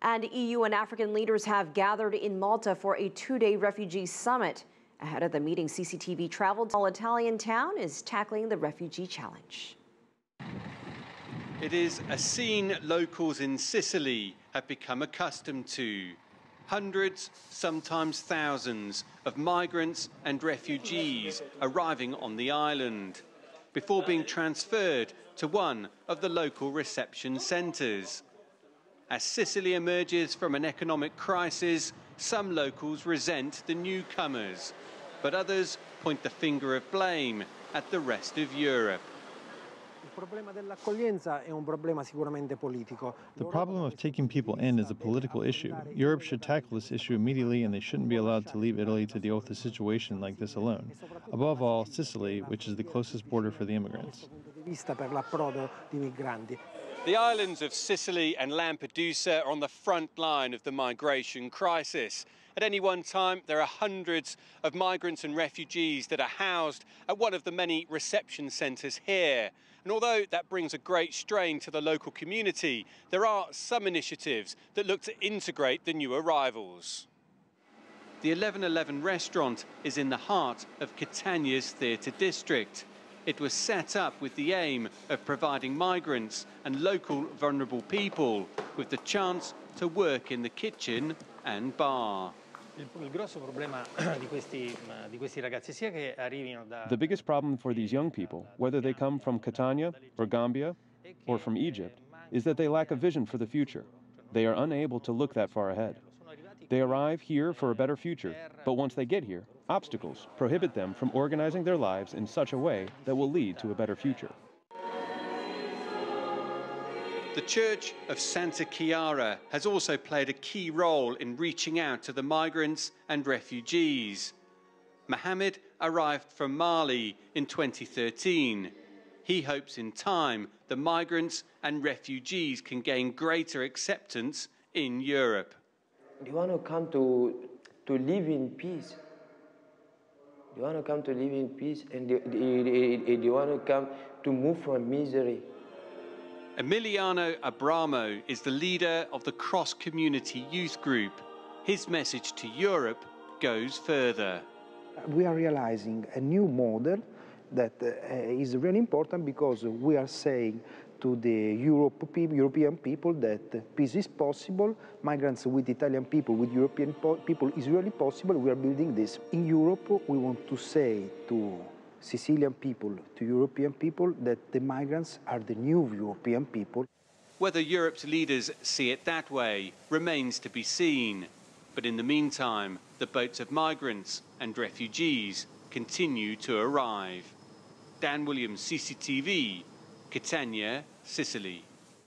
And EU and African leaders have gathered in Malta for a two-day refugee summit. Ahead of the meeting, CCTV traveled to an Italian town is tackling the refugee challenge. It is a scene locals in Sicily have become accustomed to. Hundreds, sometimes thousands, of migrants and refugees arriving on the island before being transferred to one of the local reception centres. As Sicily emerges from an economic crisis, some locals resent the newcomers, but others point the finger of blame at the rest of Europe. The problem of taking people in is a political issue. Europe should tackle this issue immediately, and they shouldn't be allowed to leave Italy to deal with a situation like this alone. Above all, Sicily, which is the closest border for the immigrants. The islands of Sicily and Lampedusa are on the front line of the migration crisis. At any one time, there are hundreds of migrants and refugees that are housed at one of the many reception centres here. And although that brings a great strain to the local community, there are some initiatives that look to integrate the new arrivals. The 1111 restaurant is in the heart of Catania's theatre district. It was set up with the aim of providing migrants and local vulnerable people with the chance to work in the kitchen and bar. The biggest problem for these young people, whether they come from Catania or Gambia or from Egypt, is that they lack a vision for the future. They are unable to look that far ahead. They arrive here for a better future, but once they get here, obstacles prohibit them from organizing their lives in such a way that will lead to a better future. The Church of Santa Chiara has also played a key role in reaching out to the migrants and refugees. Mohammed arrived from Mali in 2013. He hopes in time the migrants and refugees can gain greater acceptance in Europe. You want to come to live in peace. You want to come to live in peace, and you want to come to move from misery. Emiliano Abramo is the leader of the cross-community youth group. His message to Europe goes further. We are realizing a new model that is really important, because we are saying to the European people that peace is possible. Migrants with Italian people, with European people is really possible. We are building this. In Europe, we want to say to Sicilian people, to European people, that the migrants are the new European people. Whether Europe's leaders see it that way remains to be seen. But in the meantime, the boats of migrants and refugees continue to arrive. Dan Williams, CCTV, Catania, Sicily.